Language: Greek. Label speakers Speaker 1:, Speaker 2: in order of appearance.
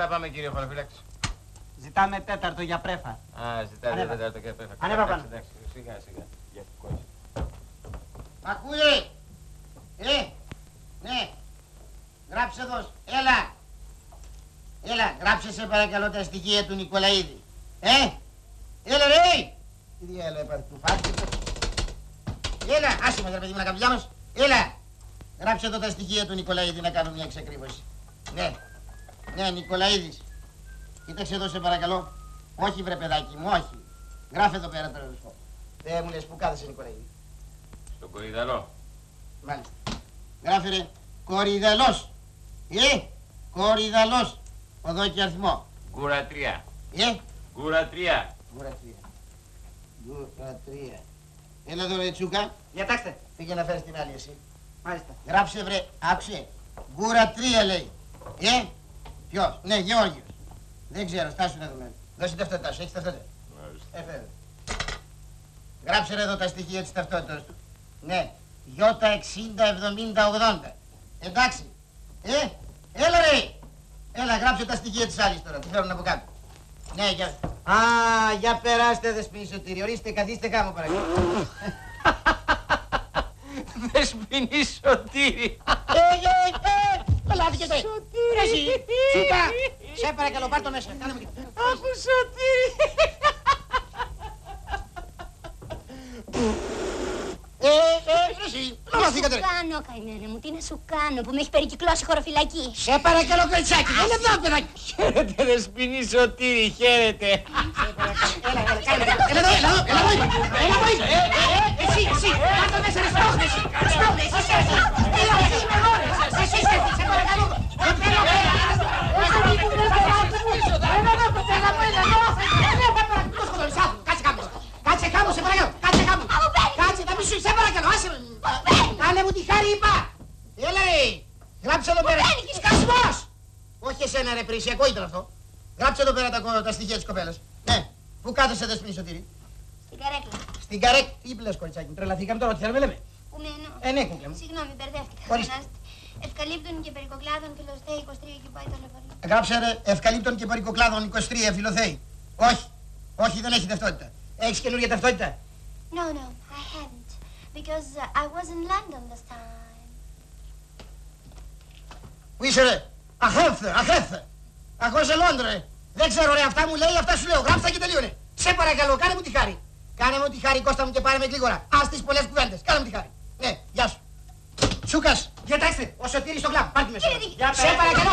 Speaker 1: θα πάμε, κύριε Χωροφύλαξη?
Speaker 2: Ζητάμε τέταρτο για πρέφα.
Speaker 1: Α, ζητάμε τέταρτο για πρέφα.
Speaker 2: Ανέβα πάνω.
Speaker 1: Σιγά, σιγά. Για κόκκι.
Speaker 3: Ακούει! Ναι. Γράψε εδώ. Έλα, γράψε σε παρακαλώ τα στοιχεία του Νικολαίδη. Έλα ρε! Τι διάλογο έπαθε του φάσκη. Έλα, άσε μας ρε παιδί μου να καμπλιά μας. Έλα, γράψε εδώ τα στοιχεία του Νικολαίδη να κάνουμε μια εξακρίβωση. Ναι, Νικολαίδης. Κοίταξε εδώ σε παρακαλώ. Όχι βρε παιδάκι μου, όχι. Γράφε εδώ πέρα τώρα το. Δεν μου λες που κάθεσαι Νικολαίδη.
Speaker 1: Στον Κορυδαλό.
Speaker 3: Μάλιστα. Γράφε ρε, Κορυδαλός. Κορυδαλός. Οδό και αριθμό.
Speaker 1: Γκουρατρία.
Speaker 3: Γκουρατρία. Έλα εδώ ρε Τσούκα.
Speaker 2: Διατάξτε.
Speaker 3: Πήγε να φέρεις την άλλη εσύ.
Speaker 2: Μάλιστα.
Speaker 3: Γράψε βρε, άκουσε. Γκουρατρία λέει. Ποιος? Ναι, Γεώργιος. Δεν ξέρω, στάσου να δούμε. Δώσε ταυτότητά σου, έχεις ταυτότητα? Μάλιστα. Γράψε ρε εδώ τα στοιχεία της ταυτότητας του. Ναι, Ι607080. Εντάξει. Έλα ρε. Έλα, γράψε τα στοιχεία της άλλης τώρα, τη φέρουν από κάτω. Ναι, για περάστε Δεσποινή Σωτήρη, ορίστε, καθίστε κάμω παρακαλώ.
Speaker 1: Δεσποινή Σωτήρη.
Speaker 3: Πελάθηκε το. Εσύ, Τσούκα, σε παρακαλώ, πάρ' το μέσα, κάνε μου και...
Speaker 1: Αχ, Σωτήρη.
Speaker 3: Εσύ, να μαθήκατε ρε.
Speaker 4: Τι να σου κάνω, καημένα μου, τι να σου κάνω που με έχει περικυκλώσει χωροφυλακή.
Speaker 3: Σε παρακαλώ, κοριτσάκι, έλα εδώ, παιδάκι.
Speaker 1: Χαίρετε, Δεσποινή Σωτήρη, χαίρετε.
Speaker 3: Έλα εδώ, εσύ, κάτω μέσα ρε, σπρώχνε, εσύ, έλα, εσύ είμαι εγώ ρε, εσύ σκέφτης, σε παρακαλώ. Κάτσε κάμω, σε παρακαλώ, κάτσε, θα μη σου, σε παρακαλώ, άσε με. Κάνε μου τη χάρη, είπα. Έλα ρε, γράψε εδώ πέρα. Σκασμός. Όχι εσένα ρε, πρίσιακό ήταν αυτό. Γράψε εδώ πέρα τα στοιχεία της κοπέλας. Ναι, πού κάθεσαι Δεσποινή Σωτήρη?
Speaker 4: Στην καρέκλα.
Speaker 3: Στην καρέκλα. Τι λες κοριτσάκι μου, τρελαθήκαμε τώρα, τι θέλουμε λέμε.
Speaker 4: Κουμένο.
Speaker 3: Ναι, κούκλα μου.
Speaker 4: Συγγνώμη, μπερδεύτηκα.
Speaker 3: Ορίστε.
Speaker 4: Ευκαλύπτων και περικοκλάδων φιλοθέη 23 και πάει το λεβαρί.
Speaker 3: Γράψε ρε, ευκαλύπτων και περικοκλάδων 23 φιλοθέη. Όχι, δεν έχει ταυτότητα. Έχεις καινούργια ταυτότητα?
Speaker 4: No, I haven't. Because I was in London this time.
Speaker 3: Πού είσαι ρε? Αχέφθε. Αχώ σε Λόντρο ρε. Δεν ξέρω ρε, αυτά μου λέει, αυτά σου λέω. Γράψτε και τελείωνε. Σε παρακαλώ, κάνε μου τη χάρη. Κάνε μου τη χάρη, Κώστα μου, και πάρε με γλίγορα. Ας τις πολλές κουβέντες. Κάνε μου τη χάρη. Ναι, γεια σου. Τσούκας, διατάξτε, ο Σωτήρης στο κλαμπ. Πάρ' τη μέσα. Σε παρακαλώ.